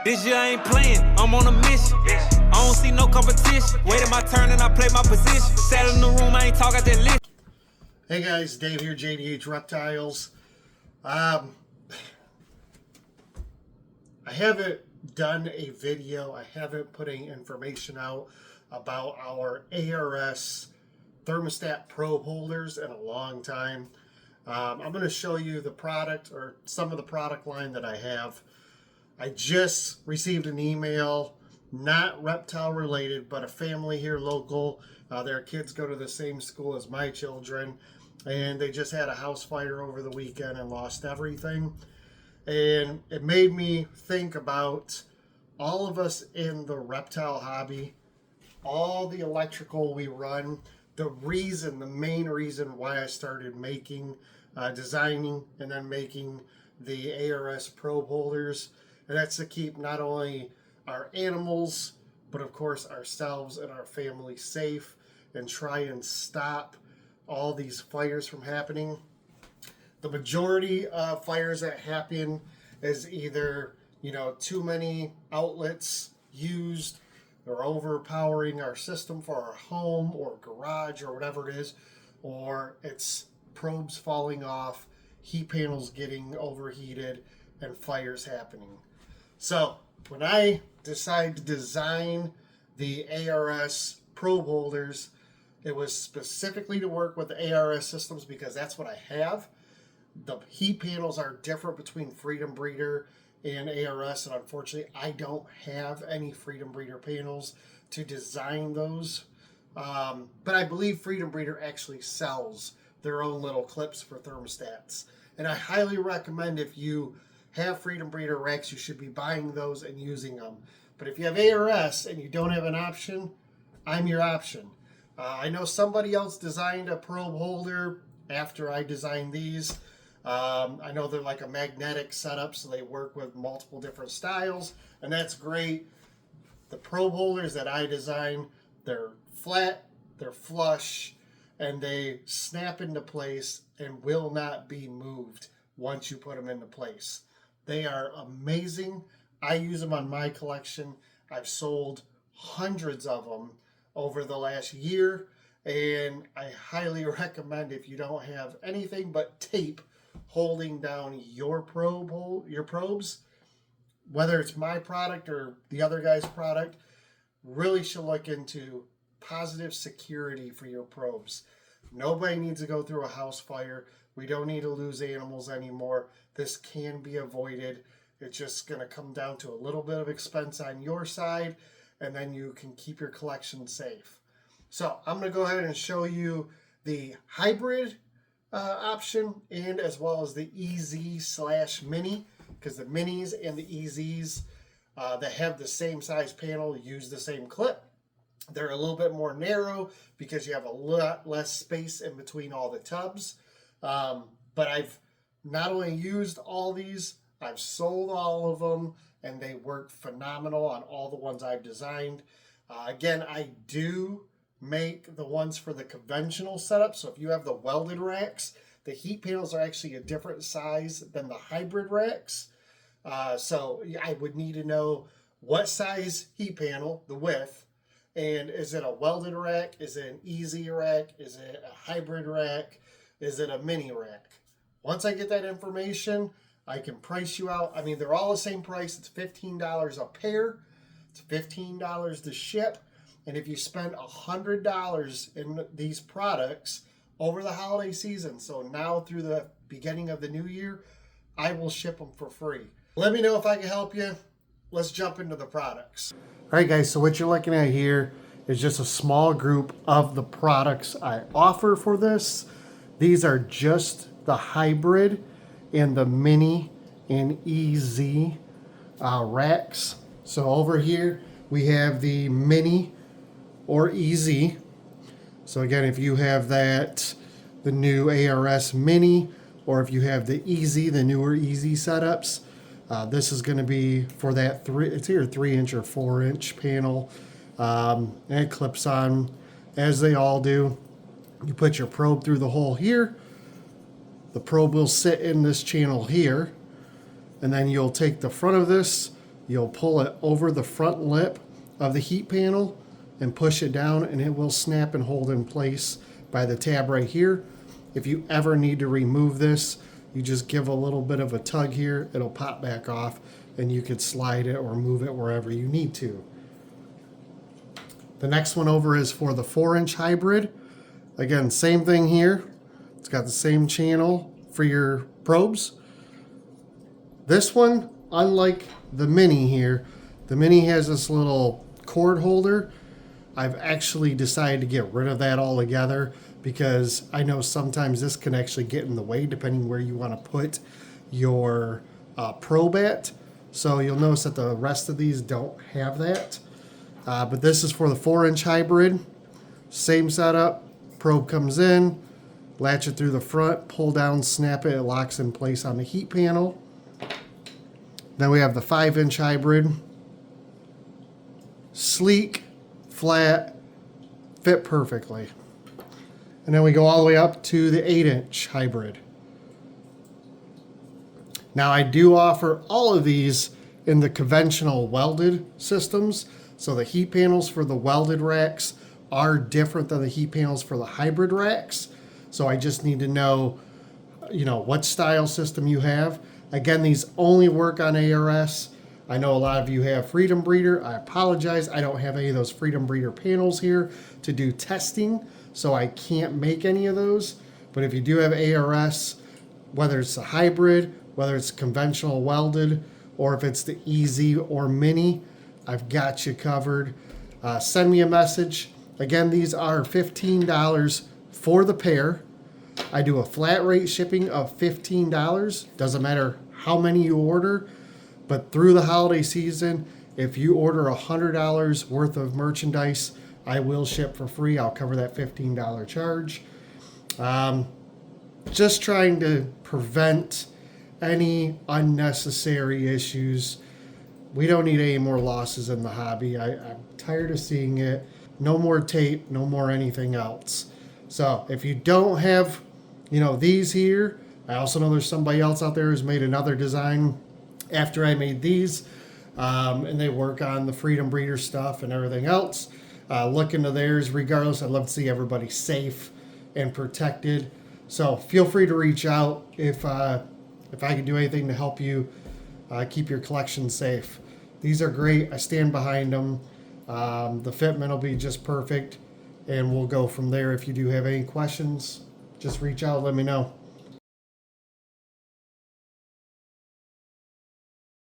This year I ain't playing, I'm on a mission. I don't see no competition. Waiting my turn and I play my position. Sat in the room, I ain't talk, I just listen. Hey guys, Dave here, JDH Reptiles. I haven't done a video, I haven't put any information out about our ARS thermostat probe holders in a long time. I'm going to show you the product, or some of the product line that I have. I just received an email, not reptile related, but a family here local. Their kids go to the same school as my children, and they just had a house fire over the weekend and lost everything. And it made me think about all of us in the reptile hobby, all the electrical we run, the main reason why I started designing and then making the ARS probe holders. And that's to keep not only our animals, but of course ourselves and our family safe, and try and stop all these fires from happening. The majority of fires that happen is either, too many outlets used, or overpowering our system for our home or garage or whatever it is, or it's probes falling off, heat panels getting overheated, and fires happening. So when I decided to design the ARS probe holders, it was specifically to work with the ARS systems because that's what I have. The heat panels are different between Freedom Breeder and ARS, and unfortunately I don't have any Freedom Breeder panels to design those. But I believe Freedom Breeder actually sells their own little clips for thermostats. And I highly recommend, if you have Freedom Breeder racks, you should be buying those and using them. But if you have ARS and you don't have an option, I'm your option. I know somebody else designed a probe holder after I designed these. I know they're like a magnetic setup, so they work with multiple different styles, and that's great. The probe holders that I designed, they're flat, they're flush, and they snap into place and will not be moved once you put them into place. They are amazing. I use them on my collection. I've sold hundreds of them over the last year, and I highly recommend, if you don't have anything but tape holding down your probes, whether it's my product or the other guy's product, really should look into positive security for your probes. Nobody needs to go through a house fire. We don't need to lose animals anymore. This can be avoided. It's just going to come down to a little bit of expense on your side, and then you can keep your collection safe. So I'm going to go ahead and show you the hybrid option, and as well as the EZ/mini, because the minis and the EZs that have the same size panel use the same clip. They're a little bit more narrow because you have a lot less space in between all the tubs. But I've not only used all these, I've sold all of them, and they work phenomenal on all the ones I've designed. Again, I do make the ones for the conventional setup. So if you have the welded racks, the heat panels are actually a different size than the hybrid racks. So I would need to know what size heat panel, the width, and is it a welded rack? Is it an EZ rack? Is it a hybrid rack? Is it a mini rack? Once I get that information, I can price you out. I mean, they're all the same price. It's $15 a pair. It's $15 to ship. And if you spend $100 in these products over the holiday season, so now through the beginning of the new year, I will ship them for free. Let me know if I can help you. Let's jump into the products. All right, guys, so what you're looking at here is just a small group of the products I offer for this. These are just the hybrid and the mini and EZ racks. So over here, we have the mini or EZ. So again, if you have that, the new ARS mini, or if you have the EZ, the newer EZ setups, this is going to be for that it's either 3-inch or 4-inch panel, and it clips on as they all do. You put your probe through the hole here. The probe will sit in this channel here, and then you'll take the front of this, you'll pull it over the front lip of the heat panel and push it down, and it will snap and hold in place by the tab right here. If you ever need to remove this, you just give a little bit of a tug here, it'll pop back off, and you could slide it or move it wherever you need to. The next one over is for the 4-inch hybrid. Again, same thing here. It's got the same channel for your probes. This one, unlike the Mini here, the Mini has this little cord holder. I've actually decided to get rid of that altogether because I know sometimes this can actually get in the way depending where you want to put your probe at. So you'll notice that the rest of these don't have that. But this is for the 4-inch hybrid. Same setup. Probe comes in, latch it through the front, pull down, snap it, it locks in place on the heat panel. Then we have the 5-inch hybrid. Sleek, flat, fit perfectly. And then we go all the way up to the 8-inch hybrid. Now I do offer all of these in the conventional welded systems. So the heat panels for the welded racks are different than the heat panels for the hybrid racks. So I just need to know, what style system you have. Again, these only work on ARS. I know a lot of you have Freedom Breeder. I apologize. I don't have any of those Freedom Breeder panels here to do testing, so I can't make any of those. But if you do have ARS, whether it's a hybrid, whether it's conventional welded, or if it's the Easy or Mini, I've got you covered. Send me a message. Again, these are $15 for the pair. I do a flat rate shipping of $15. Doesn't matter how many you order, but through the holiday season, if you order $100 worth of merchandise, I will ship for free. I'll cover that $15 charge. Just trying to prevent any unnecessary issues. We don't need any more losses in the hobby. I'm tired of seeing it. No more tape, no more anything else. So if you don't have, these here, I also know there's somebody else out there who's made another design after I made these, and they work on the Freedom Breeder stuff and everything else. Look into theirs. Regardless, I'd love to see everybody safe and protected. So feel free to reach out if I can do anything to help you keep your collection safe. These are great. I stand behind them. The fitment will be just perfect, and we'll go from there. If you do have any questions, just reach out, let me know.